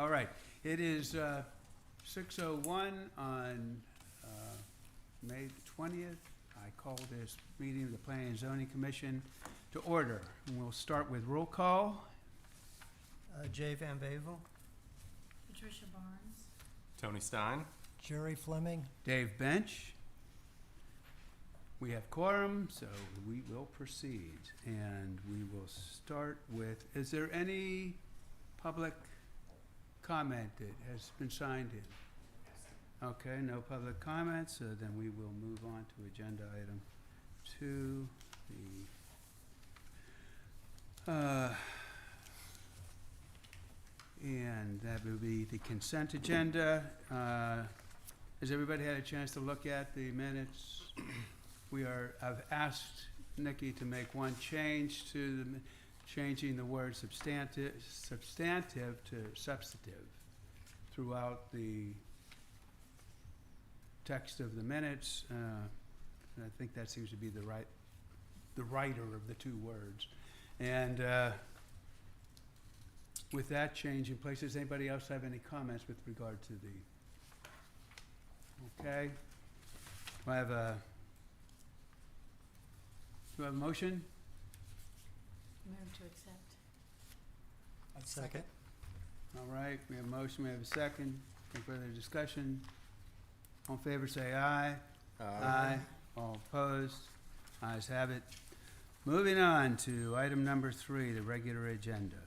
All right, it is 6:01 on May 20th. I call this meeting of the Planning and Zoning Commission to order. And we'll start with roll call. Jay Van Bavel. Patricia Barnes. Tony Stein. Jerry Fleming. Dave Bench. We have quorum, so we will proceed. And we will start with, is there any public comment that has been signed in? Okay, no public comments, so then we will move on to agenda item 2, and that will be the consent agenda. Has everybody had a chance to look at the minutes? I've asked Nikki to make one change to changing the word substantive to substantive throughout the text of the minutes. And I think that seems to be the writer of the two words. And with that change in place, does anybody else have any comments with regard to the? Okay. Do I have a motion? Move to accept. Second. All right, we have a motion, we have a second. Any further discussion? All in favor say aye. Aye. All opposed? Ayes have it. Moving on to item number 3, the regular agenda.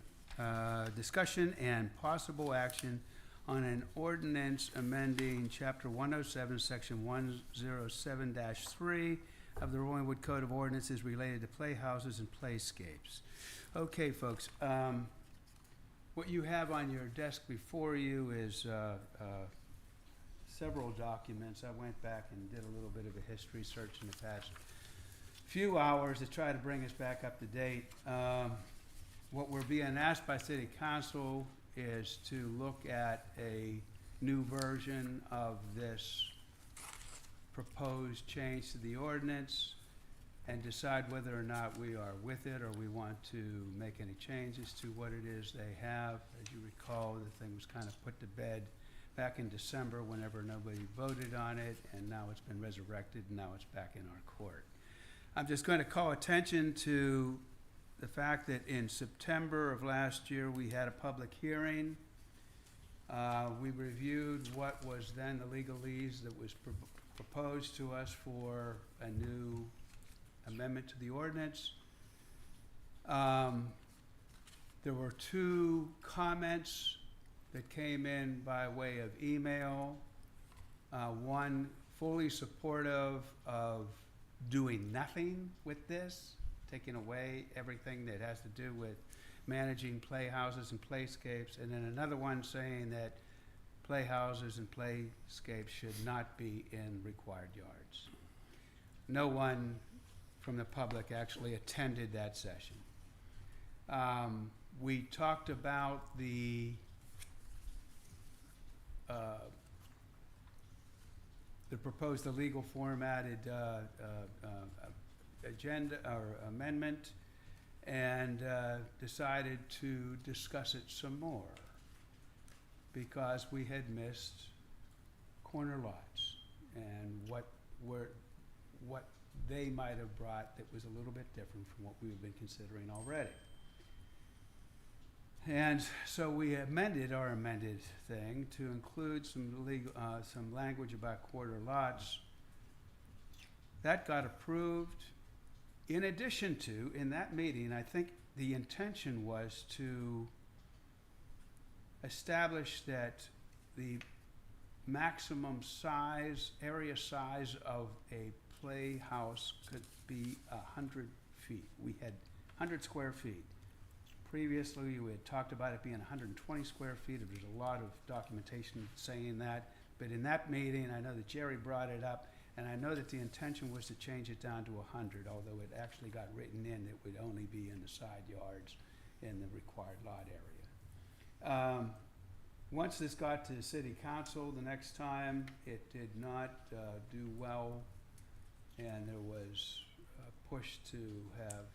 Discussion and possible action on an ordinance amending Chapter 107, Section 107-3 of the Rollingwood Code of Ordinances related to playhouses and playscapes. Okay, folks, what you have on your desk before you is several documents. I went back and did a little bit of a history search in the past few hours to try to bring us back up to date. What we're being asked by City Council is to look at a new version of this proposed change to the ordinance and decide whether or not we are with it or we want to make any changes to what it is they have. As you recall, the thing was kind of put to bed back in December whenever nobody voted on it, and now it's been resurrected, and now it's back in our court. I'm just going to call attention to the fact that in September of last year, we had a public hearing. We reviewed what was then the legalese that was proposed to us for a new amendment to the ordinance. There were 2 comments that came in by way of email. One fully supportive of doing nothing with this, taking away everything that has to do with managing playhouses and playscapes, and then another one saying that playhouses and playscapes should not be in required yards. No one from the public actually attended that session. We talked about the proposed illegal formatted agenda or amendment, and decided to discuss it some more because we had missed corner lots and what they might have brought that was a little bit different from what we've been considering already. And so we amended our amended thing to include some language about quarter lots. That got approved. In addition to, in that meeting, I think the intention was to establish that the maximum area size of a playhouse could be 100 feet. We had 100 square feet. Previously, we had talked about it being 120 square feet. There was a lot of documentation saying that. But in that meeting, I know that Jerry brought it up, and I know that the intention was to change it down to 100, although it actually got written in that it would only be in the side yards in the required lot area. Once this got to City Council the next time, it did not do well, and there was a push to have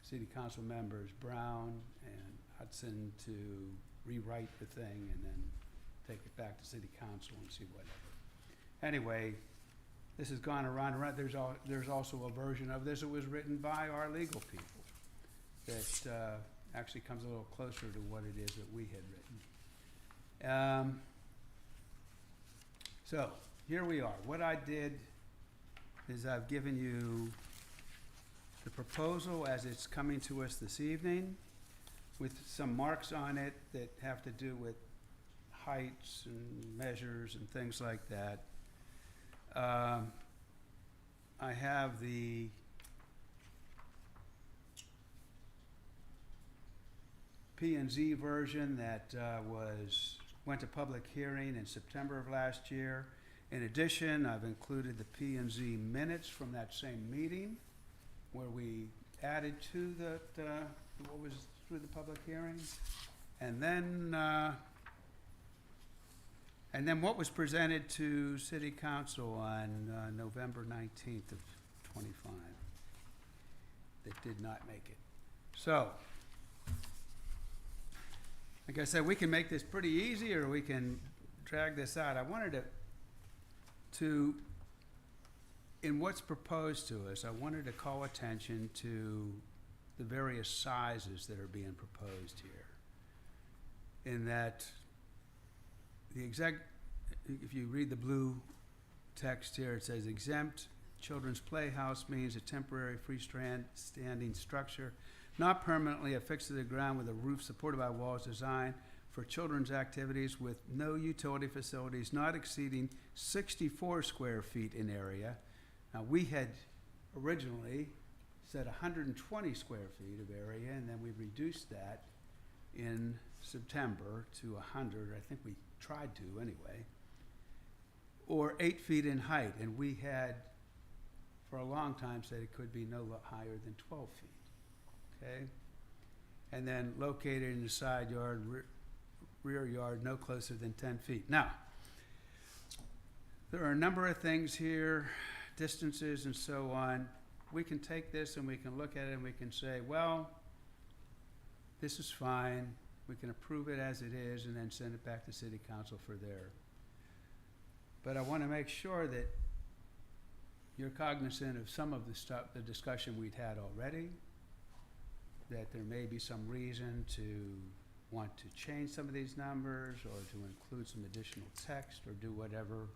City Council members Brown and Hudson to rewrite the thing and then take it back to city council and see whatever. Anyway, this has gone around and around. There's also a version of this that was written by our legal people that actually comes a little closer to what it is that we had written. So here we are. What I did is I've given you the proposal as it's coming to us this evening with some marks on it that have to do with heights and measures and things like that. I have the P and Z version that went to public hearing in September of last year. In addition, I've included the P and Z minutes from that same meeting where we added to what was through the public hearing. And then what was presented to City Council on November 19th of '25 that did not make it. So, like I said, we can make this pretty easy or we can drag this out. I wanted in what's proposed to us, I wanted to call attention to the various sizes that are being proposed here. In that, if you read the blue text here, it says exempt children's playhouse means a temporary freestanding structure not permanently affixed to the ground with a roof supported by walls designed for children's activities with no utility facilities not exceeding 64 square feet in area. Now, we had originally said 120 square feet of area, and then we reduced that in September to 100. I think we tried to anyway. Or 8 feet in height, and we had for a long time said it could be no higher than 12 feet. Okay? And then located in the side yard, rear yard, no closer than 10 feet. Now, there are a number of things here, distances and so on. We can take this and we can look at it and we can say, well, this is fine. We can approve it as it is and then send it back to City Council for their. But I want to make sure that you're cognizant of some of the discussion we'd had already, that there may be some reason to want to change some of these numbers or to include some additional text or do whatever.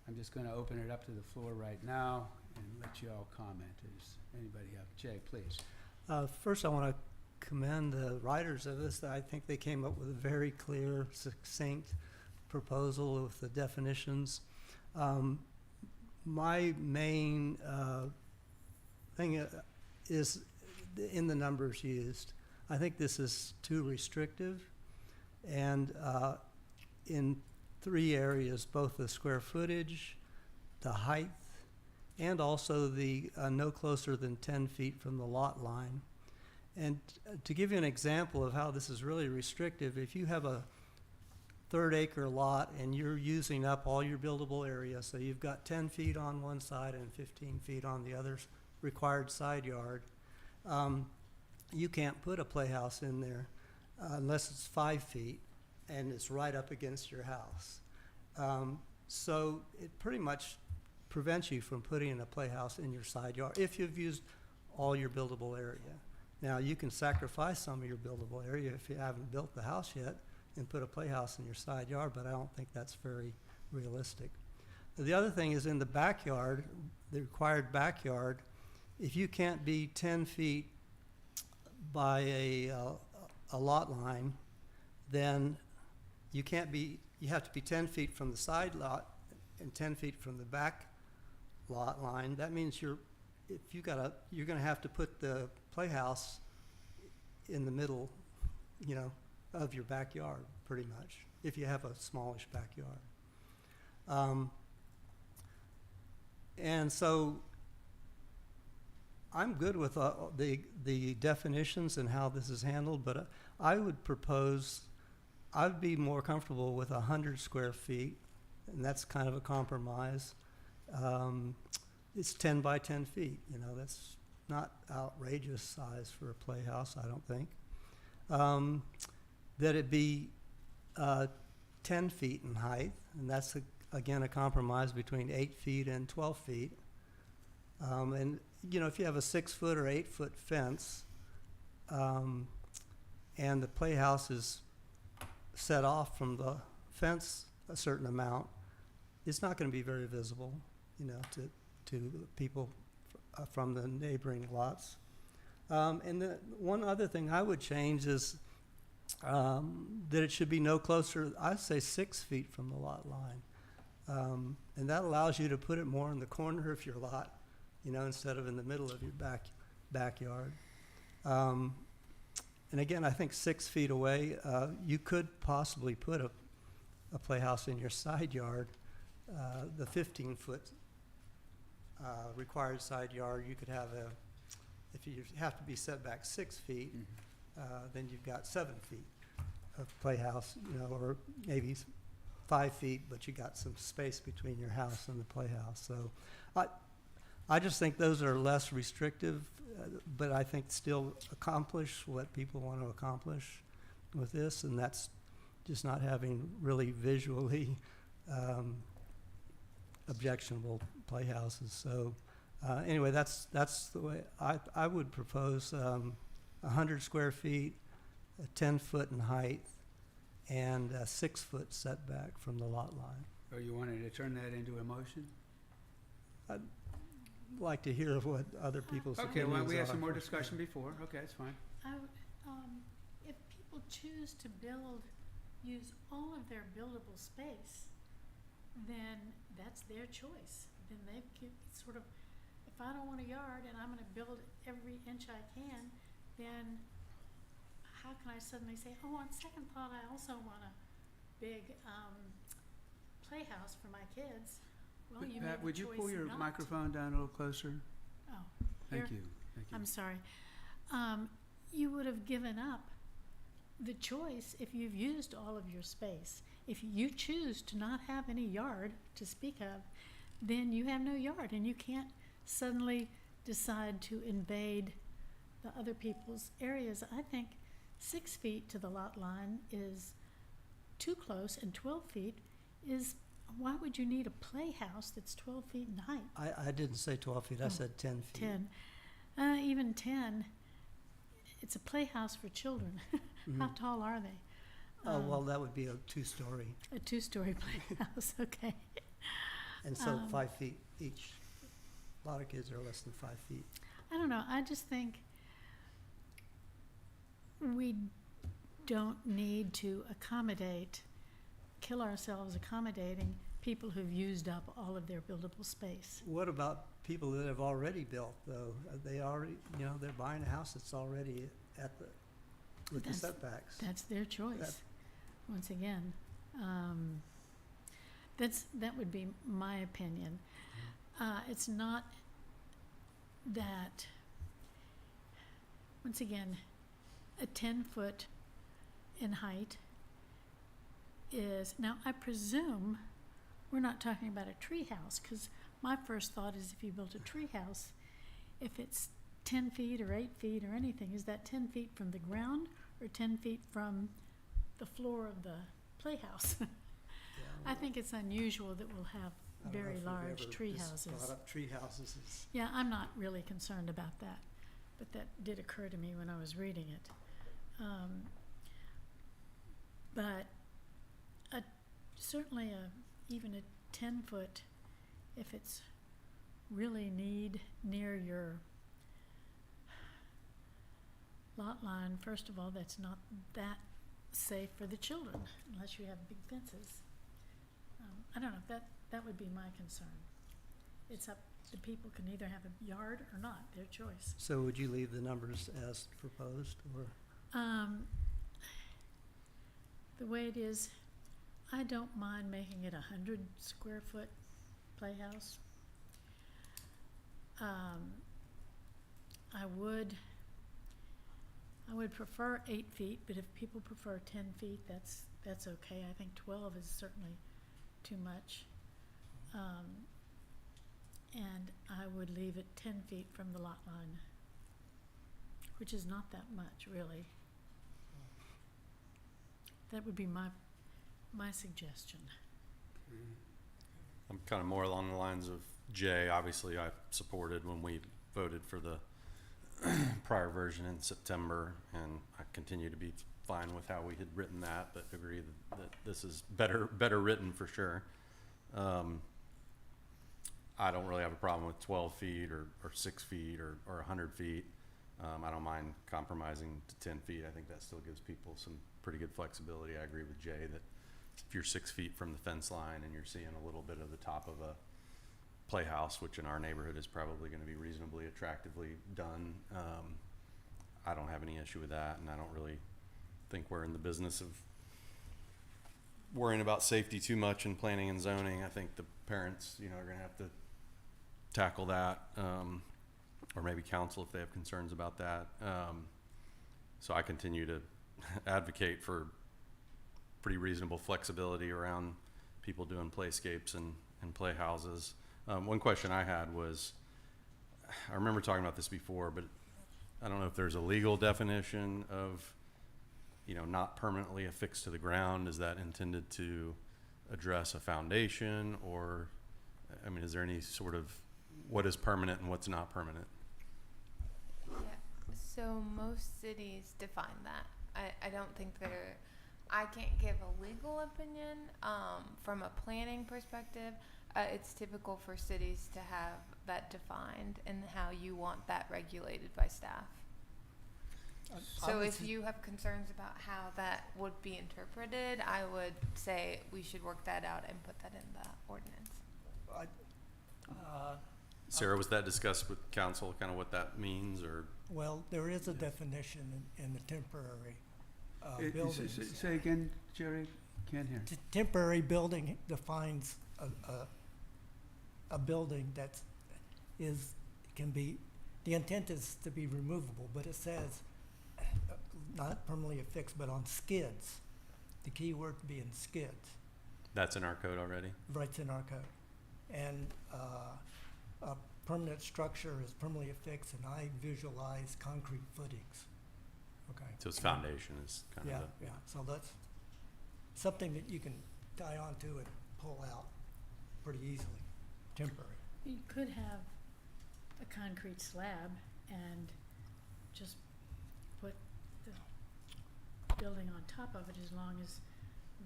I'm just going to open it up to the floor right now and let you all comment. Does anybody have? Jay, please. First, I want to commend the writers of this. I think they came up with a very clear, succinct proposal with the definitions. My main thing is in the numbers used. I think this is too restrictive, and in 3 areas, both the square footage, the height, and also the no closer than 10 feet from the lot line. And to give you an example of how this is really restrictive, if you have a 1/3 acre lot and you're using up all your buildable area, so you've got 10 feet on one side and 15 feet on the other required side yard, you can't put a playhouse in there unless it's 5 feet and it's right up against your house. So it pretty much prevents you from putting a playhouse in your side yard if you've used all your buildable area. Now, you can sacrifice some of your buildable area if you haven't built the house yet and put a playhouse in your side yard, but I don't think that's very realistic. The other thing is in the backyard, the required backyard, if you can't be 10 feet by a lot line, then you have to be 10 feet from the side lot and 10 feet from the back lot line. That means you're going to have to put the playhouse in the middle, of your backyard, pretty much, if you have a smallish backyard. And so I'm good with the definitions and how this is handled, but I would propose, I'd be more comfortable with 100 square feet, and that's kind of a compromise. It's 10 by 10 feet, that's not outrageous size for a playhouse, I don't think. that it be 10 feet in height, and that's, again, a compromise between 8 feet and 12 feet. And, you know, if you have a 6-foot or 8-foot fence, and the playhouse is set off from the fence a certain amount, it's not going to be very visible, you know, to people from the neighboring lots. And the one other thing I would change is that it should be no closer, I'd say 6 feet from the lot line. And that allows you to put it more in the corner of your lot, you know, instead of in the middle of your backyard. And again, I think 6 feet away, you could possibly put a playhouse in your side yard. The 15-foot required side yard, you could have if you have to be set back 6 feet, then you've got 7 feet of playhouse, you know, or maybe 5 feet, but you got some space between your house and the playhouse. So I just think those are less restrictive, but I think still accomplish what people want to accomplish with this, and that's just not having really visually objectionable playhouses. So anyway, that's the way I would propose 100 square feet, 10 foot in height, and a 6-foot setback from the lot line. Or you wanted to turn that into a motion? I'd like to hear what other people's Okay, opinions well, we had are some more first. discussion before. Okay, it's fine. If people choose to use all of their buildable space, then that's their choice. Then they can sort of, if I don't want a yard and I'm gonna build every inch I can, then how can I suddenly say, oh, on second thought, I also want a big, playhouse for my kids? Well, you made Pat, the would you choice pull your not to. microphone down a little closer? Oh, Thank here. you. Thank you. I'm sorry. You would have given up the choice if you've used all of your space. If you choose to not have any yard to speak of, then you have no yard, and you can't suddenly decide to invade the other people's areas. I think 6 feet to the lot line is too close, and 12 feet is, why would you need a playhouse that's 12 feet in height? I didn't say 12 feet, I Oh, said 10 feet. 10. Even 10, it's a playhouse for children. How Mhm. tall are they? Oh, well, that would be a 2-story, A 2-story playhouse, okay. and so 5 feet each. A lot of kids are less than 5 feet. I don't know, I just think we don't need to kill ourselves accommodating people who've used up all of their buildable space. What about people that have already built, though? They already, you know, they're buying a house that's already with the That's- setbacks. That's their choice, That- once again. That would be my opinion. It's not that, once again, a 10-foot in height is, now I presume we're not talking about a tree house, because my first thought is if you built a tree house, if it's 10 feet or 8 feet or anything, is that 10 feet from the ground or 10 feet from the floor of the playhouse? I think it's unusual that we'll have I don't know very if we've large ever tree just houses. brought up tree houses. Yeah, I'm not really concerned about that, but that did occur to me when I was reading it. But certainly even a 10-foot, if it's really near your lot line, first of all, that's not that safe for the children unless you have big fences. I don't know, that would be my concern. It's up, the people can either have a yard or not, their choice. So would you leave the numbers as proposed, or? The way it is, I don't mind making it 100 square foot playhouse. I would prefer 8 feet, but if people prefer 10 feet, that's okay. I think 12 is certainly too much. And I would leave it 10 feet from the lot line, which is not that much, really. That would be my suggestion. I'm kind of more along the lines of Jay. Obviously, I supported when we voted for the prior version in September, and I continue to be fine with how we had written that, but agree that this is better written for sure. I don't really have a problem with 12 feet or 6 feet or 100 feet. I don't mind compromising to 10 feet. I think that still gives people some pretty good flexibility. I agree with Jay that if you're 6 feet from the fence line and you're seeing a little bit of the top of a playhouse, which in our neighborhood is probably going to be reasonably attractively done, I don't have any issue with that, and I don't really think we're in the business of worrying about safety too much in planning and zoning. I think the parents, are going to have to tackle that, or maybe council if they have concerns about that. So I continue to advocate for pretty reasonable flexibility around people doing playscapes and playhouses. One question I had was, I remember talking about this before, but I don't know if there's a legal definition of, not permanently affixed to the ground. Is that intended to address a foundation, or, is there any sort of what is permanent and what's not permanent? Yeah, so most cities define that. I don't think I can't give a legal opinion. From a planning perspective, it's typical for cities to have that defined and how you want that regulated by staff. So if you have concerns about how that would be interpreted, I would say we should work that out and put that in the ordinance. Sarah, was that discussed with council, kind of what that means, or? Well, there is a definition in the temporary buildings. Say again, Jerry, can't hear. Temporary building defines a building that can be, the intent is to be removable, but it says not permanently affixed, but on skids. The key word being skids. That's in our code already? Right in our code. And a permanent structure is permanently affixed, and I visualize concrete footings. Okay. So its foundation is kind Yeah, of yeah. So that's something that you can tie onto and pull out pretty easily. Temporary. You could have a concrete slab and just put the building on top of it, as long as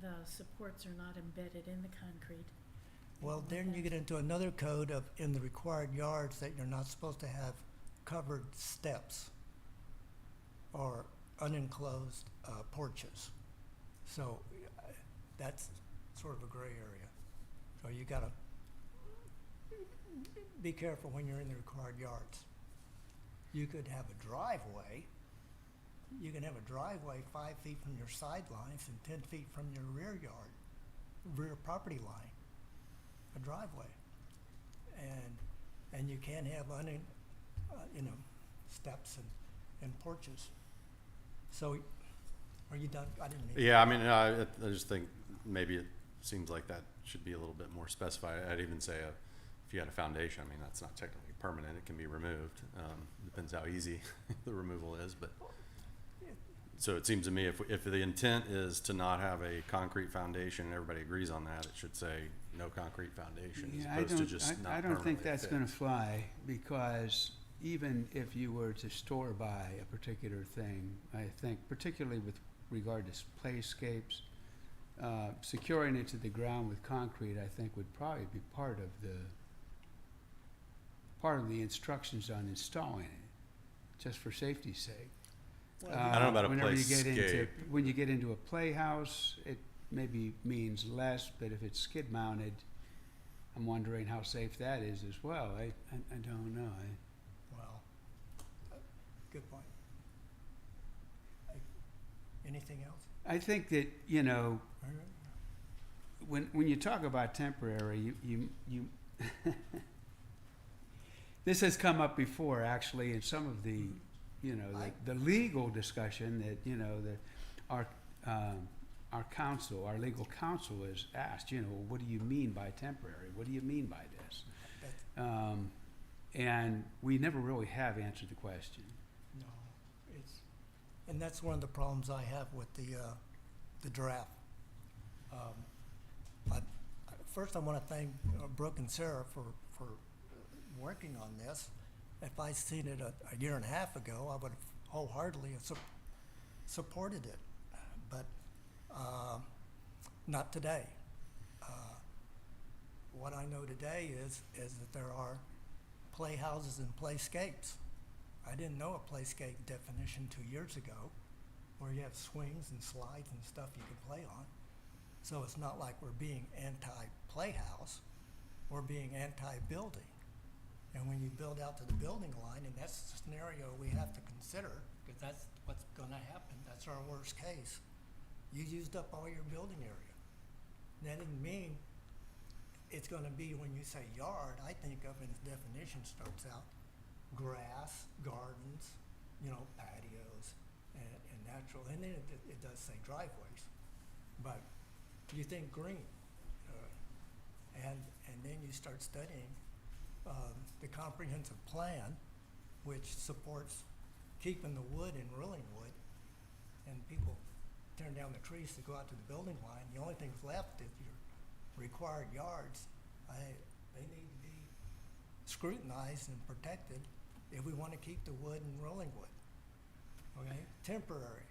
the supports are not embedded in the concrete. Well, then you get into another code of, in the required yards, that you're not supposed to have covered steps or unenclosed porches. So that's sort of a gray area. So you gotta be careful when you're in the required yards. You could have a driveway. You can have a driveway 5 feet from your sidelines and 10 feet from your rear property line. A driveway, and you can't have steps and porches. So, are you done? I didn't mean. Yeah, I just think maybe it seems like that should be a little bit more specified. I'd even say if you had a foundation, that's not technically permanent. It can be removed. Depends how easy the removal is, but. So it seems to me if the intent is to not have a concrete foundation and everybody agrees on that, it should say no concrete foundation as opposed to just not I don't think permanently that's gonna affixed. fly, because even if you were to store buy a particular thing, I think particularly with regard to playscapes, securing it to the ground with concrete, I think would probably be part of the instructions on installing it, just for safety's sake. I don't know about a Whenever you get into, playscape. when you get into a playhouse, it maybe means less, but if it's skid mounted, I'm wondering how safe that is as well. I don't know. Well, good point. Anything else? I think that, All right. when you talk about temporary, you this has come up before, actually, in some of the, the legal discussion that, our counsel, our legal counsel is asked, what do you mean by temporary? What do you mean by this? And we never really have answered the question. No, and that's one of the problems I have with the draft. First, I want to thank Brooke and Sarah for working on this. If I'd seen it a year and a half ago, I would have wholeheartedly supported it, but not today. What I know today is that there are playhouses and playscapes. I didn't know a playscape definition 2 years ago, where you have swings and slides and stuff you can play on. So it's not like we're being anti-playhouse, we're being anti-building. And when you build out to the building line, and that's the scenario we have to consider, because that's what's gonna happen, that's our worst case. You used up all your building area. That doesn't mean it's gonna be, when you say yard, I think of, in its definition starts out, grass, gardens, patios, and natural, and then it does say driveways. But you think green, and then you start studying the comprehensive plan, which supports keeping the wood in rolling wood, and people tearing down the trees to go out to the building line. The only thing left is your required yards. They need to be scrutinized and protected if we want to keep the wood in rolling wood. Okay, temporary.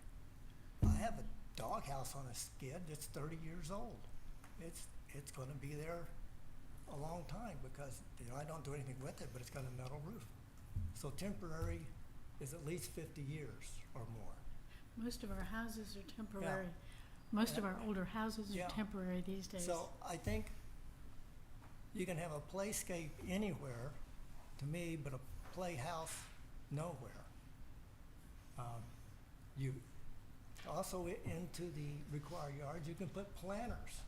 I have a doghouse on a skid that's 30 years old. It's going to be there a long time because I don't do anything with it, but it's got a metal roof. So temporary is at least 50 years or more. Most of our houses are temporary. Most of our older houses Yeah. are temporary these days. So I think you can have a playscape anywhere, to me, but a playhouse nowhere. You also into the required yards, you can put planters.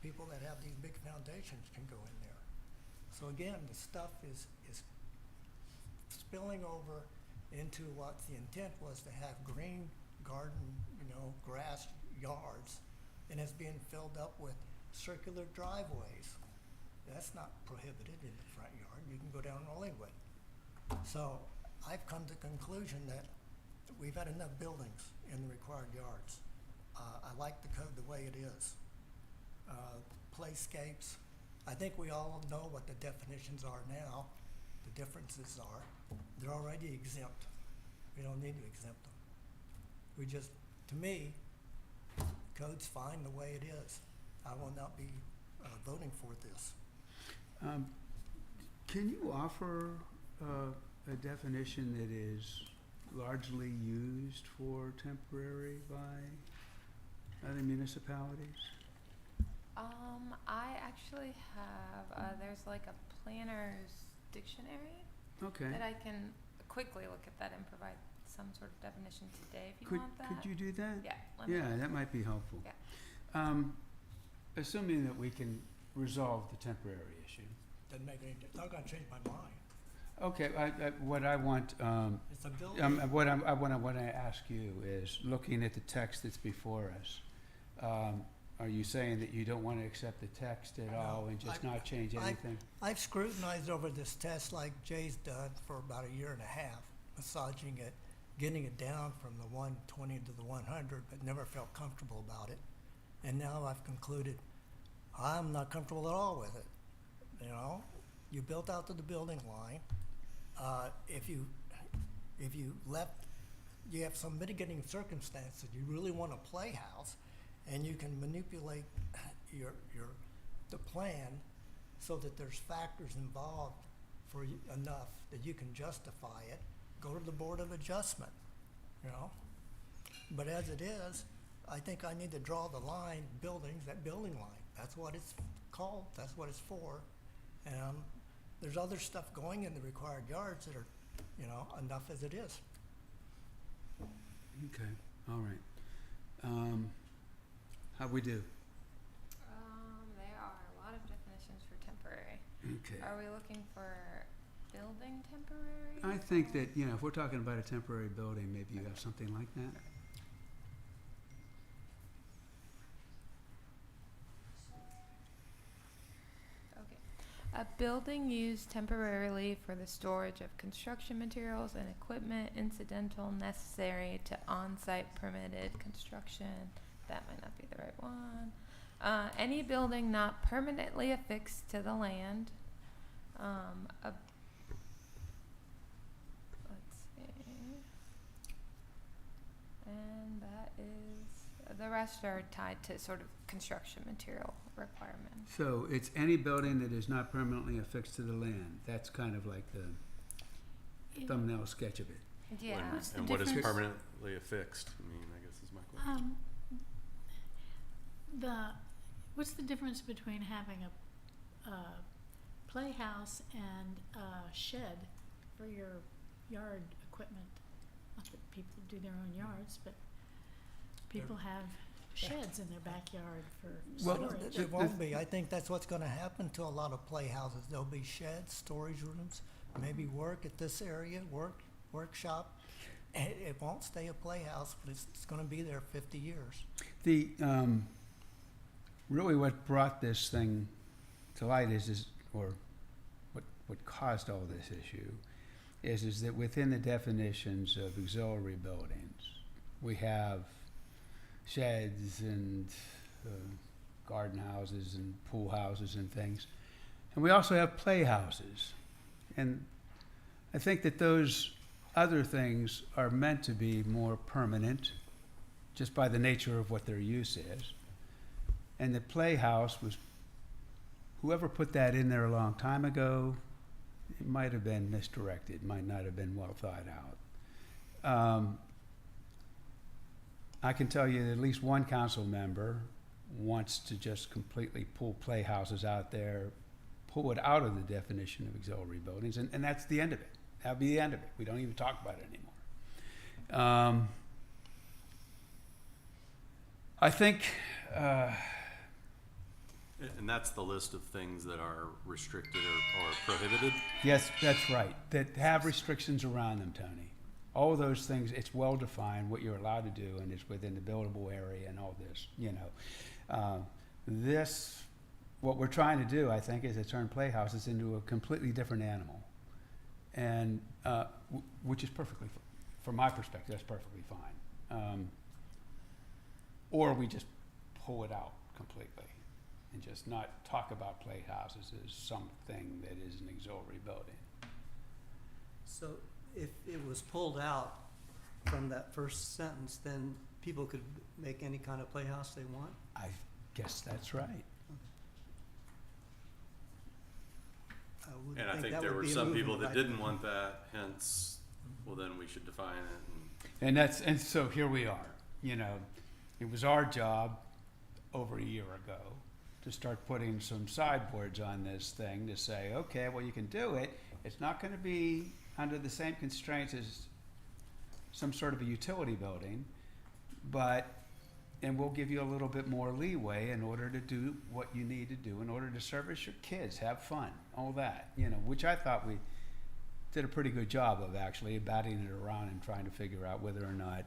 People that have these big foundations can go in there. So again, the stuff is spilling over into what the intent was to have green garden, grass yards, and it's being filled up with circular driveways. That's not prohibited in the front yard. You can go down Rollingwood. So I've come to the conclusion that we've had enough buildings in the required yards. I like the code the way it is. Playscapes, I think we all know what the definitions are now. The differences are, they're already exempt. We don't need to exempt them. We just, to me, code's fine the way it is. I will not be voting for this. Can you offer a definition that is largely used for temporary by other municipalities? I actually have, there's like a planner's dictionary Okay. that I can quickly look at that and provide some sort of definition today if you Could, want that. could you do that? Yeah. Let me Yeah, that might be helpful. Yeah. Assuming that we can resolve the temporary issue. Doesn't make any, it's not gonna change my mind. Okay, what I want, It's a building. what I want to ask you is, looking at the text that's before us, are you saying that you don't want to accept the text at all and just not change anything? I've scrutinized over this test like Jay's done for about a year and a half, massaging it, getting it down from the 120 to the 100, but never felt comfortable about it. And now I've concluded I'm not comfortable at all with it. You built out to the building line. If you left, you have some mitigating circumstances. You really want a playhouse, and you can manipulate the plan so that there's factors involved for enough that you can justify it. Go to the Board of Adjustment, But as it is, I think I need to draw the line, buildings, that building line. That's what it's called. That's what it's for. And there's other stuff going in the required yards that are, enough as it is. Okay, all right. How'd we do? There are a lot of definitions for temporary. Okay. Are we looking for building temporary? I think that, if we're talking about a temporary building, maybe you have something like that. Okay. A building used temporarily for the storage of construction materials and equipment incidental necessary to on-site permitted construction that might not be the right one. Any building not permanently affixed to the land. Let's see. And that is, the rest are tied to sort of construction material requirements. So it's any building that is not permanently affixed to the land. That's kind of like the thumbnail sketch of it. Yeah. What's the And what is difference? permanently affixed? I mean, I guess is my question. What's the difference between having a playhouse and a shed for your yard equipment? Not that people do their own yards, but people have sheds in their backyard for Well, storage. It won't be. I think that's what's gonna happen to a lot of playhouses. There'll be sheds, storage rooms, maybe work at this area, workshop. And it won't stay a playhouse, but it's gonna be there 50 years. The, really what brought this thing to light or what caused all this issue is that within the definitions of auxiliary buildings, we have sheds and garden houses and pool houses and things. And we also have playhouses. And I think that those other things are meant to be more permanent, just by the nature of what their use is. And the playhouse was, whoever put that in there a long time ago, it might have been misdirected, might not have been well thought out. I can tell you that at least one council member wants to just completely pull playhouses out there, pull it out of the definition of auxiliary buildings, and that's the end of it. That'll be the end of it. We don't even talk about it anymore. I think, And that's the list of things that are restricted or prohibited? yes, that's right, that have restrictions around them, Tony. All of those things, it's well defined what you're allowed to do, and it's within the buildable area and all this, you know. What we're trying to do, I think, is to turn playhouses into a completely different animal. And, which is perfectly, from my perspective, that's perfectly fine. Or we just pull it out completely and just not talk about playhouses as something that is an auxiliary building. So if it was pulled out from that first sentence, then people could make any kind of playhouse they want? I guess that's right. I would And I think that there would were be a some move in people the that right didn't want that, hence, well, then we should define it. And so here we are, you know, it was our job over a year ago to start putting some sideboards on this thing to say, okay, well, you can do it. It's not gonna be under the same constraints as some sort of a utility building, and we'll give you a little bit more leeway in order to do what you need to do in order to service your kids, have fun, all that, you know, which I thought we did a pretty good job of actually batting it around and trying to figure out whether or not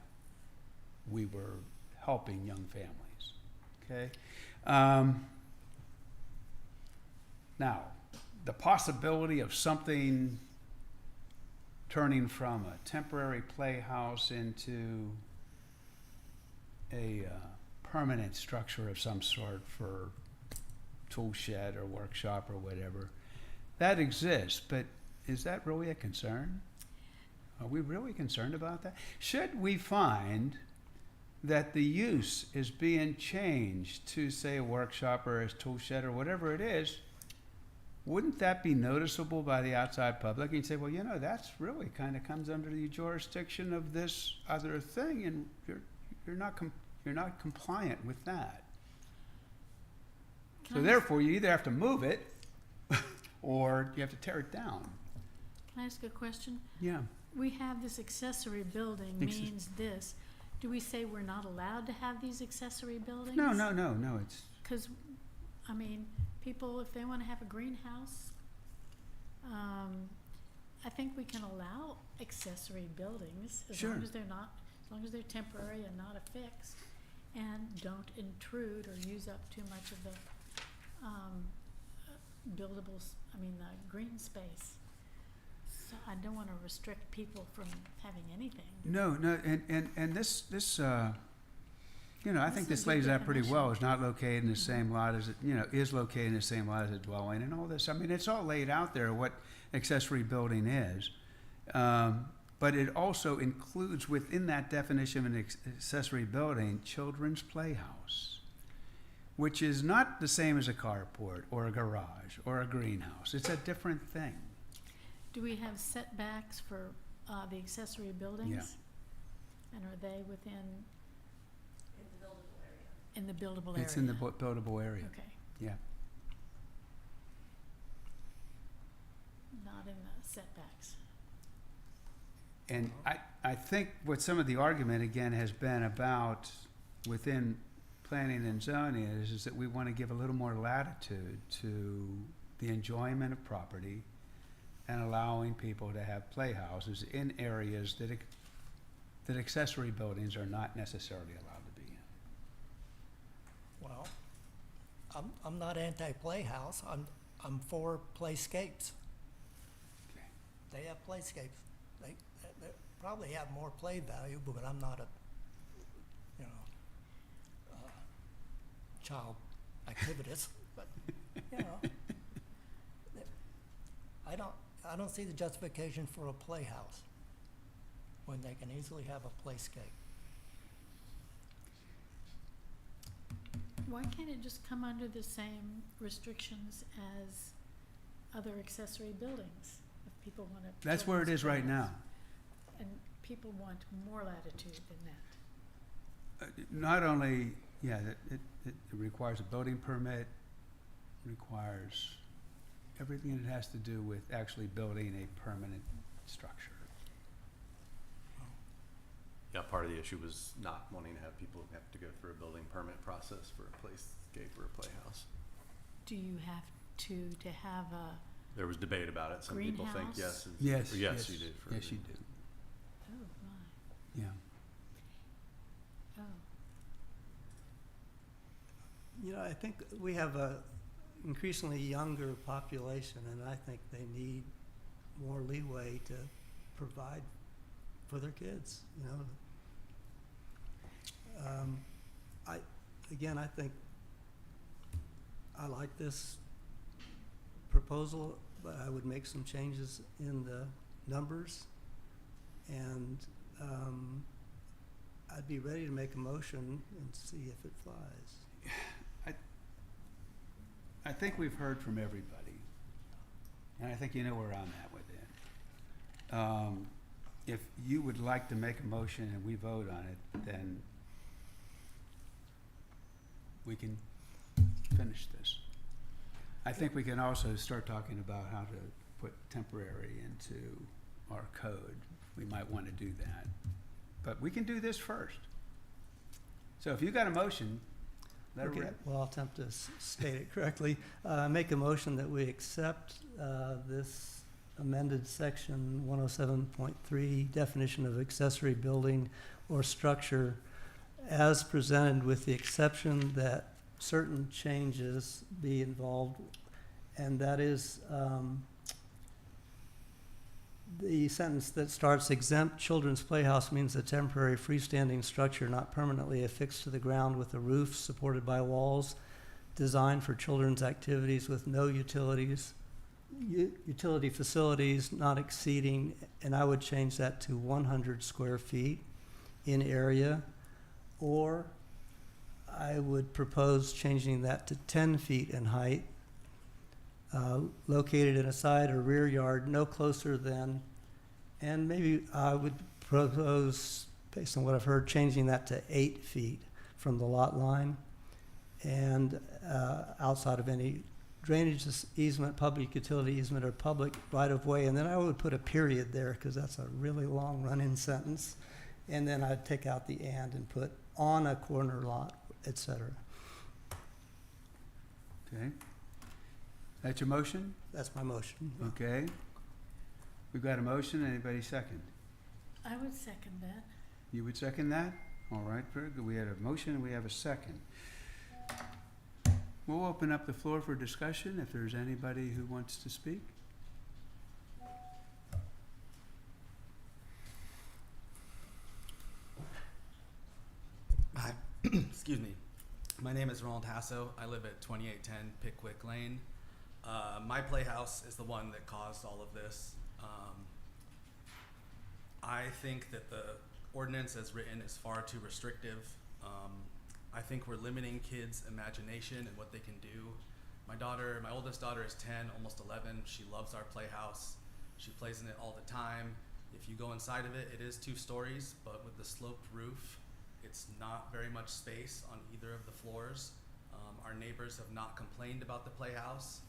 we were helping young families, okay? Now, the possibility of something turning from a temporary playhouse into a permanent structure of some sort for tool shed or workshop or whatever, that exists, but is that really a concern? Are we really concerned about that? Should we find that the use is being changed to, say, a workshop or a tool shed or whatever it is, wouldn't that be noticeable by the outside public? And say, well, you know, that's really kind of comes under the jurisdiction of this other thing, and you're not compliant with that. Can So I therefore, you either have to move it or you have to tear it down. Can I ask a question? Yeah. We have this accessory building means this. Do we say we're not allowed to have these accessory buildings? No, it's, Because, I mean, people, if they want to have a greenhouse, I think we can allow accessory buildings as long Sure. as they're temporary and not affixed, and don't intrude or use up too much of the the green space. So I don't want to restrict people from having anything. no, and this, You know, I This think is this a lays good out pretty definition. well. It's not located in the same lot as, is located in the same lot as a dwelling and all this. I mean, it's all laid out there, what accessory building is. But it also includes within that definition of an accessory building, children's playhouse, which is not the same as a carport or a garage or a greenhouse. It's a different thing. Do we have setbacks for the accessory buildings? And are they within? In the buildable area. It's in the buildable area, Okay, yeah. not in the setbacks. And I think what some of the argument, again, has been about within planning and zoning is that we want to give a little more latitude to the enjoyment of property and allowing people to have playhouses in areas that accessory buildings are not necessarily allowed to be in. Well, I'm not anti-playhouse. I'm for playscapes. Okay. They have playscapes. They probably have more play value, but I'm not a, child activist. But I don't see the justification for a playhouse when they can easily have a playscape. Why can't it just come under the same restrictions as other accessory buildings? If people want to. That's where it is right now. And people want more latitude than that. Not only, yeah, it requires a building permit, requires everything that has to do with actually building a permanent structure. Yeah, part of the issue was not wanting to have people have to go through a building permit process for a playscape or a playhouse. Do you have to have a, There was debate about it. Some people think yes. Yes, Yes, you did. For Yes, you do, oh my, yeah. oh, I think we have a increasingly younger population, and I think they need more leeway to provide for their kids, I think I like this proposal, but I would make some changes in the numbers, and I'd be ready to make a motion and see if it flies. I think we've heard from everybody, and I think you know where I'm at with it. If you would like to make a motion and we vote on it, then we can finish this. I think we can also start talking about how to put temporary into our code. We might want to do that. But we can do this first. So if you got a motion, let it Okay, rip. well, I'll attempt to state it correctly. Make a motion that we accept this amended section 107.3 definition of accessory building or structure as presented, with the exception that certain changes be involved, and that is the sentence that starts, exempt children's playhouse means a temporary freestanding structure not permanently affixed to the ground with a roof supported by walls, designed for children's activities with no utility facilities not exceeding, and I would change that to 100 square feet in area, or I would propose changing that to 10 feet in height, located in a side or rear yard no closer than, and maybe I would propose, based on what I've heard, changing that to 8 feet from the lot line, and outside of any drainage easement, public utility easement, or public right-of-way. And then I would put a period there, because that's a really long run-in sentence. And then I'd take out the and put on a corner lot, et cetera. Okay. That's your motion? That's my motion. Okay. We've got a motion. Anybody second? I would second that. You would second that? All right, very good. We had a motion and we have a second. We'll open up the floor for discussion if there's anybody who wants to speak. Excuse me. My name is Ronald Hasso. I live at 2810 Pickwick Lane. My playhouse is the one that caused all of this. I think that the ordinance as written is far too restrictive. I think we're limiting kids' imagination and what they can do. My oldest daughter is 10, almost 11. She loves our playhouse. She plays in it all the time. If you go inside of it, it is 2 stories, but with the sloped roof, it's not very much space on either of the floors. Our neighbors have not complained about the playhouse.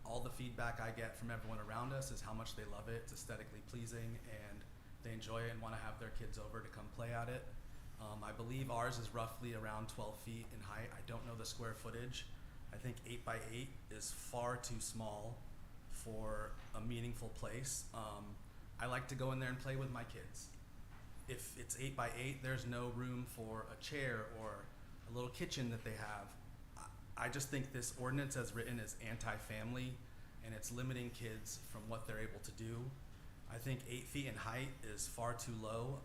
All the feedback I get from everyone around us is how much they love it. It's aesthetically pleasing and they enjoy it and want to have their kids over to come play at it. I believe ours is roughly around 12 feet in height. I don't know the square footage. I think 8 by 8 is far too small for a meaningful place. I like to go in there and play with my kids. If it's 8 by 8, there's no room for a chair or a little kitchen that they have. I just think this ordinance as written is anti-family and it's limiting kids from what they're able to do. I think 8 feet in height is far too low.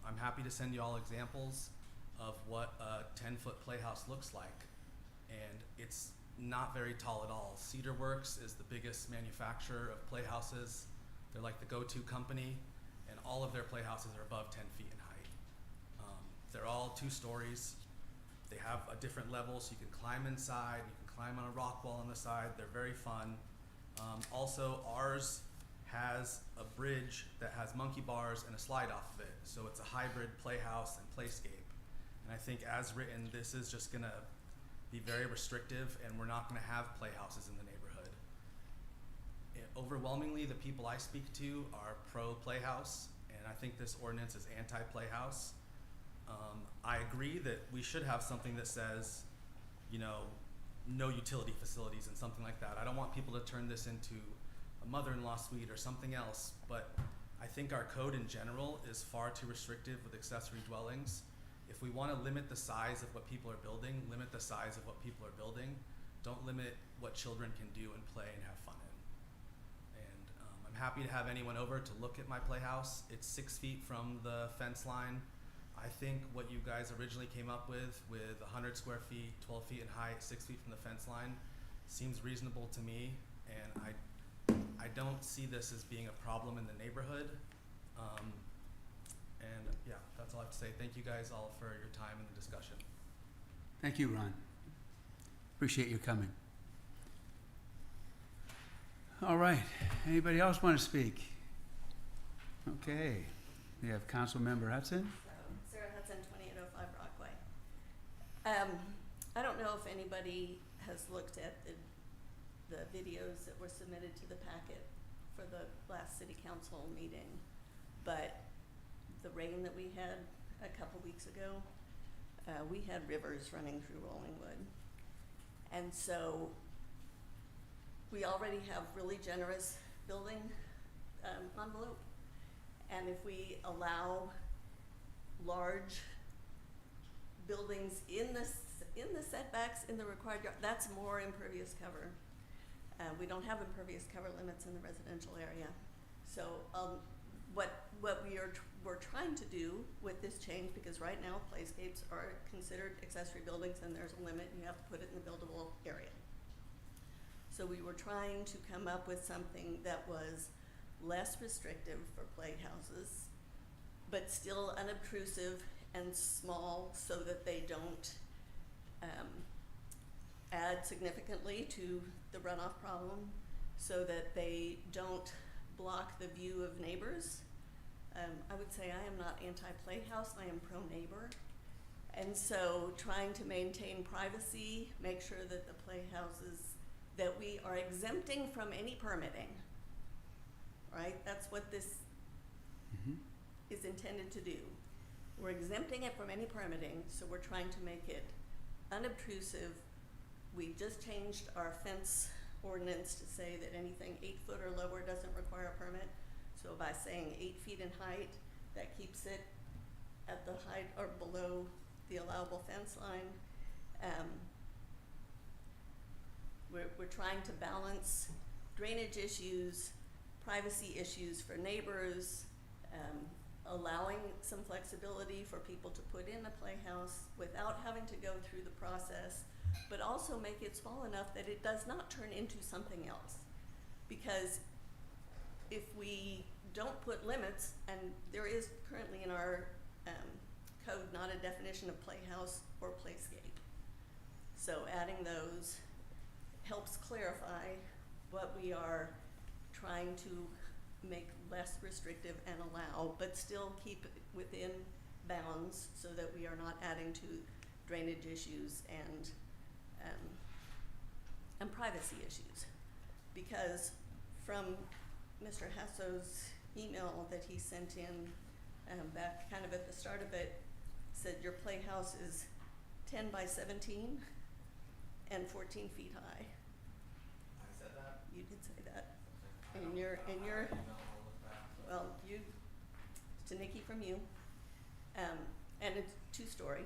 I'm happy to send you all examples of what a 10-foot playhouse looks like. And it's not very tall at all. Cedar Works is the biggest manufacturer of playhouses. They're like the go-to company, and all of their playhouses are above 10 feet in height. They're all 2 stories. They have a different level, so you can climb inside, you can climb on a rock wall on the side. They're very fun. Also, ours has a bridge that has monkey bars and a slide off of it. So it's a hybrid playhouse and playscape. And I think as written, this is just gonna be very restrictive and we're not gonna have playhouses in the neighborhood. Overwhelmingly, the people I speak to are pro playhouse, and I think this ordinance is anti-playhouse. I agree that we should have something that says, you know, no utility facilities and something like that. I don't want people to turn this into a mother-in-law suite or something else, but I think our code in general is far too restrictive with accessory dwellings. If we want to limit the size of what people are building, limit the size of what people are building. Don't limit what children can do and play and have fun in. And I'm happy to have anyone over to look at my playhouse. It's 6 feet from the fence line. I think what you guys originally came up with 100 square feet, 12 feet in height, 6 feet from the fence line, seems reasonable to me, and I don't see this as being a problem in the neighborhood. And yeah, that's all I have to say. Thank you guys all for your time and the discussion. Thank you, Ron. Appreciate you coming. All right, anybody else want to speak? Okay, we have Councilmember Hudson. So, Sarah Hudson, 2805 Brockway. I don't know if anybody has looked at the videos that were submitted to the packet for the last city council meeting, but the rain that we had a couple weeks ago, we had rivers running through Rollingwood. And so we already have really generous building envelope. And if we allow large buildings in the setbacks in the required yard, that's more impervious cover. We don't have impervious cover limits in the residential area. So what we're trying to do with this change, because right now playscapes are considered accessory buildings and there's a limit, you have to put it in the buildable area. So we were trying to come up with something that was less restrictive for playhouses, but still unobtrusive and small so that they don't add significantly to the runoff problem, so that they don't block the view of neighbors. I would say I am not anti-playhouse, I am pro-neighbor. And so trying to maintain privacy, make sure that the playhouses, that we are exempting from any permitting, right? That's what this is intended to do. We're exempting it from any permitting, so we're trying to make it unobtrusive. We just changed our fence ordinance to say that anything 8 foot or lower doesn't require a permit. So by saying 8 feet in height, that keeps it at the height or below the allowable fence line. We're trying to balance drainage issues, privacy issues for neighbors, allowing some flexibility for people to put in a playhouse without having to go through the process, but also make it small enough that it does not turn into something else. Because if we don't put limits, and there is currently in our code not a definition of playhouse or playscape. So adding those helps clarify what we are trying to make less restrictive and allow, but still keep it within bounds so that we are not adding to drainage issues and privacy issues. Because from Mr. Hasso's email that he sent in back kind of at the start of it, said your playhouse is 10 by 17 and 14 feet high. I said that. You did say that. In your, well, you, to Nikki from you, and it's 2-story,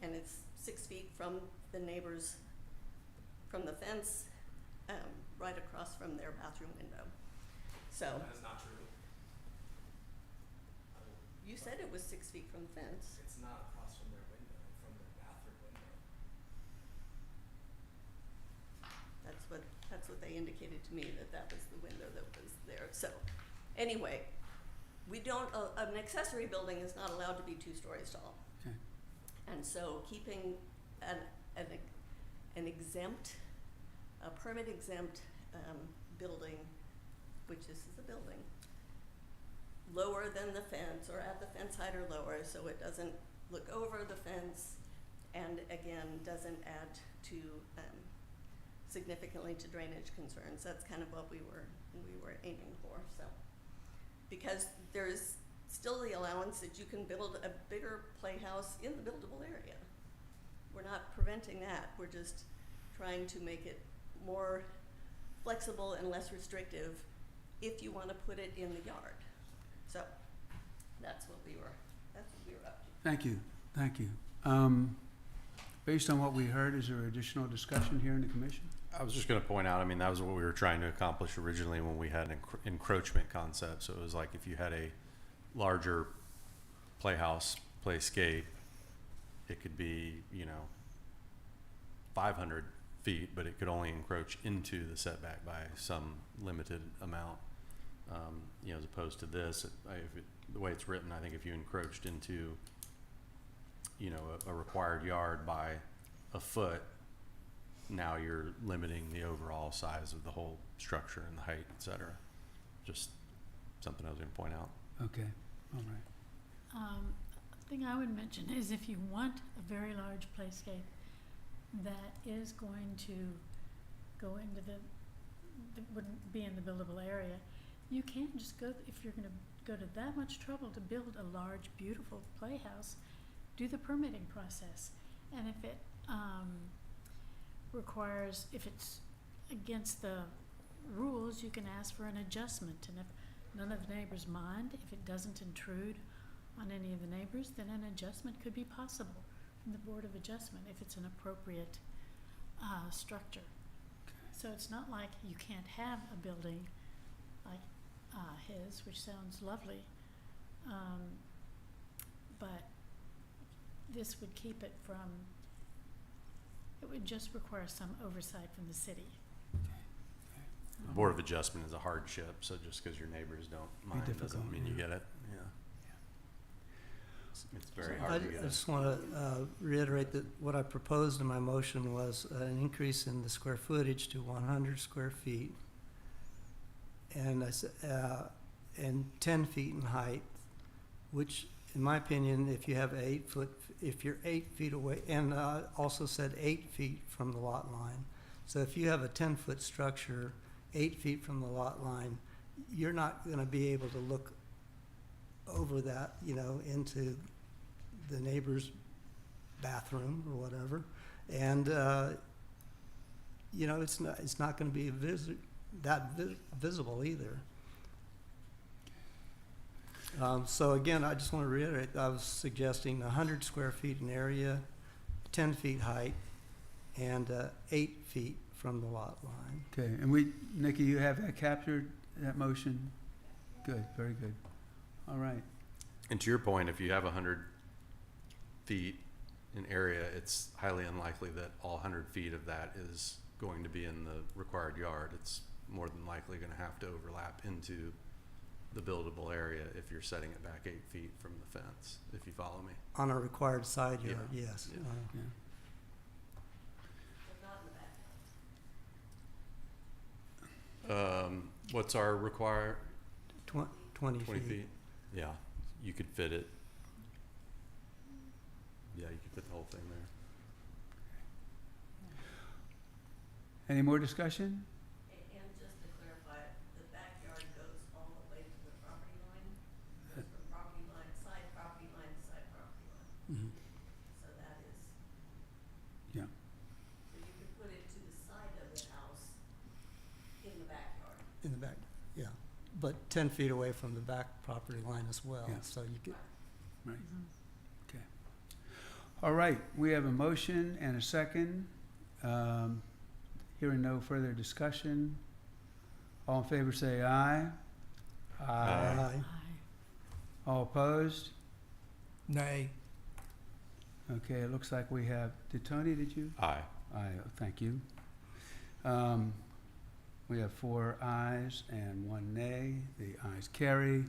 and it's 6 feet from the neighbors, from the fence, right across from their bathroom window. So, That is not true. you said it was 6 feet from the fence. It's not across from their window, from their bathroom window. That's what they indicated to me, that was the window that was there. So, anyway, we don't, an accessory building is not allowed to be 2 stories tall. Okay. And so keeping an exempt, a permit exempt building, which this is a building, lower than the fence or at the fence height or lower, so it doesn't look over the fence and again doesn't add to significantly to drainage concerns. That's kind of what we were aiming for. So because there's still the allowance that you can build a bigger playhouse in the buildable area. We're not preventing that. We're just trying to make it more flexible and less restrictive if you want to put it in the yard. So that's what we were up to. Thank you, thank you. Based on what we heard, is there additional discussion here in the commission? I was just going to point out, I mean, that was what we were trying to accomplish originally when we had encroachment concept. So it was like if you had a larger playhouse, playscape, it could be, 500 feet, but it could only encroach into the setback by some limited amount. As opposed to this, the way it's written, I think if you encroached into, a required yard by a foot, now you're limiting the overall size of the whole structure and the height, et cetera. Just something I was going to point out. Okay, all right. Thing I would mention is if you want a very large playscape that is going to go into that wouldn't be in the buildable area, you can just go, if you're going to go to that much trouble to build a large, beautiful playhouse, do the permitting process. And if it requires, if it's against the rules, you can ask for an adjustment. And if none of the neighbors mind, if it doesn't intrude on any of the neighbors, then an adjustment could be possible from the Board of Adjustment if it's an appropriate structure. So it's not like you can't have a building like his, which sounds lovely, but this would keep it from, it would just require some oversight from the city. Board of Adjustment is a hardship, so just because your neighbors don't mind difficult, doesn't mean you yeah. get it. Yeah. It's very I hard to get. just want to reiterate that what I proposed in my motion was an increase in the square footage to 100 square feet, and and 10 feet in height, which, in my opinion, if you have if you're 8 feet away, and also said 8 feet from the lot line. So if you have a 10-foot structure, 8 feet from the lot line, you're not going to be able to look over that, into the neighbor's bathroom or whatever, and it's not going to be visible either. So again, I just want to reiterate, I was suggesting 100 square feet in area, 10 feet height, and 8 feet from the lot line. Okay, and Nikki, you have that captured, that motion? Good, very good. All right. And to your point, if you have 100 feet in area, it's highly unlikely that all 100 feet of that is going to be in the required yard. It's more than likely going to have to overlap into the buildable area if you're setting it back 8 feet from the fence, if you follow me. On a required side yard, Yeah. yes. Yeah. Yeah. But not in the back. What's our require? 20 20 feet. feet? Yeah, you could fit it. Yeah, you could fit the whole thing there. Any more discussion? And just to clarify, the backyard goes all the way to the property line? Goes from property line, side property line to side property line? So that is, Yeah. so you could put it to the side of the house in the backyard? In the back, yeah. But 10 feet away from the back property line as well, Yeah. so you could, Right. Okay. All right, we have a motion and a second. Hearing no further discussion. All in favor say aye. Aye. All opposed? Nay. Okay, it looks like we have, Tony, did you? Aye. Aye, thank you. We have 4 ayes and 1 nay. The ayes carry.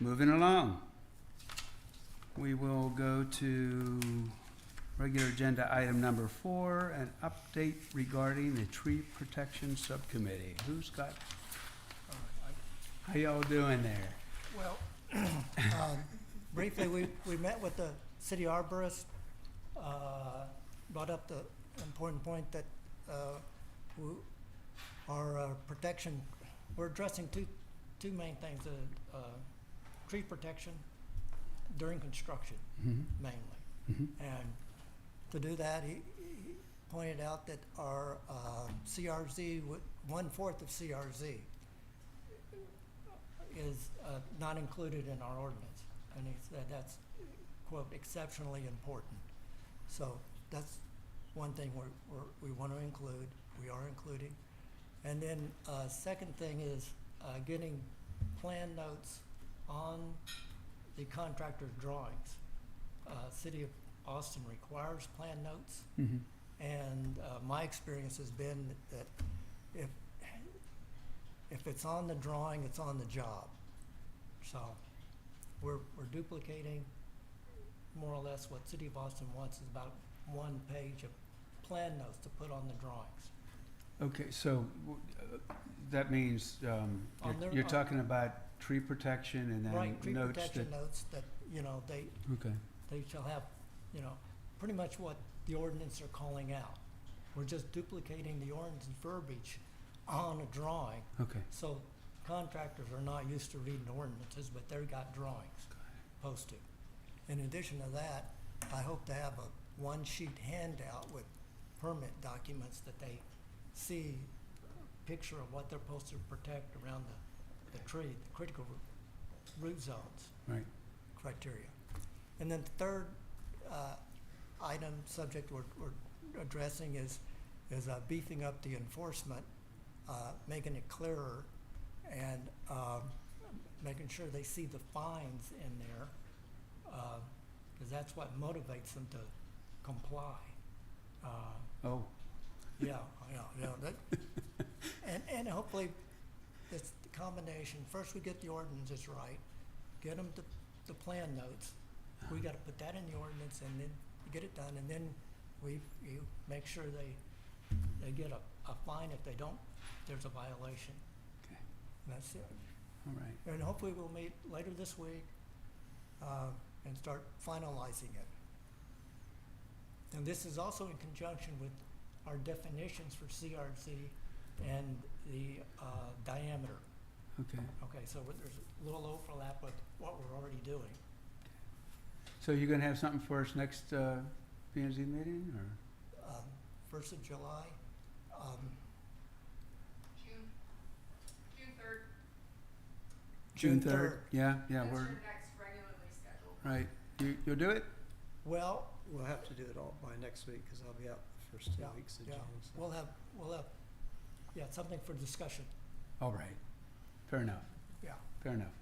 Moving along. We will go to regular agenda item number 4, an update regarding the tree protection subcommittee. Who's got, how y'all doing there? Well, briefly, we met with the city arborist, brought up the important point that our protection, we're addressing two main things, tree protection during construction mainly. And to do that, he pointed out that our CRZ, 1/4 of CRZ is not included in our ordinance. And he said that's, quote, exceptionally important. So that's one thing we want to include, we are including. And then second thing is getting plan notes on the contractor's drawings. City of Austin requires plan notes. And my experience has been that if it's on the drawing, it's on the job. So we're duplicating more or less what City of Austin wants, is about 1 page of plan notes to put on the drawings. Okay, so that means On their- you're talking about tree protection and then Right, tree notes protection that, notes that, you know, they okay, shall have, you know, pretty much what the ordinance are calling out. We're just duplicating the ordinance verbiage on a drawing. okay. So contractors are not used to reading ordinances, but they've got drawings posted. In addition to that, I hope to have a 1-sheet handout with permit documents that they see a picture of what they're supposed to protect around the tree, the critical root zones Right. criteria. And then the third item, subject we're addressing is beefing up the enforcement, making it clearer and making sure they see the fines in there, because that's what motivates them to comply. Oh, Yeah, that, and hopefully it's the combination. First we get the ordinances right, get them the plan notes. We gotta put that in the ordinance and then get it done, and then you make sure they get a fine if they don't, there's a violation. okay, And that's it. all right. And hopefully we'll meet later this week, and start finalizing it. And this is also in conjunction with our definitions for CRZ and the diameter. Okay, Okay, so there's a little overlap with what we're already doing. so you're gonna have something for us next P and Z meeting, or? 1st of July, June June 3rd. Yeah, we're, next regularly scheduled. right. You'll do it? Well, we'll have to do it all by next week, because I'll be out the first 2 Yeah, weeks of yeah. June. So. we'll have, something for discussion. All right. Fair enough, Yeah. fair enough.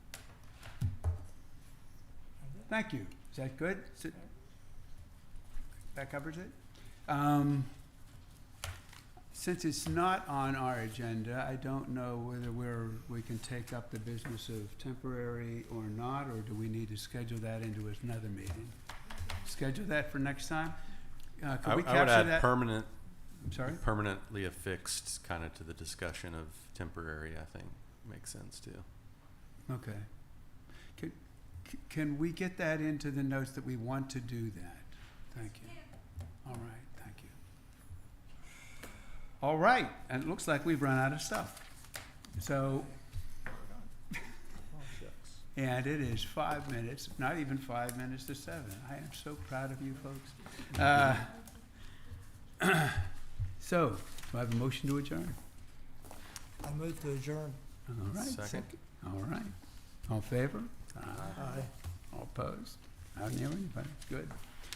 Thank you. Is that good? That covers it? Since it's not on our agenda, I don't know whether we can take up the business of temporary or not, or do we need to schedule that into another meeting? Schedule that for next time? Could we I would capture add that? permanent, I'm sorry? permanently affixed kind of to the discussion of temporary, I think makes sense too. Okay. Can we get that into the notes that we want to do that? Thank you. All right, thank you. All right, and it looks like we've run out of stuff. So, and it is 5 minutes, not even 5 minutes to 7. I am so proud of you folks. So, do I have a motion to adjourn? I move to adjourn. All right. Second. All right. All in favor? Aye. All opposed? I don't hear anybody. Good.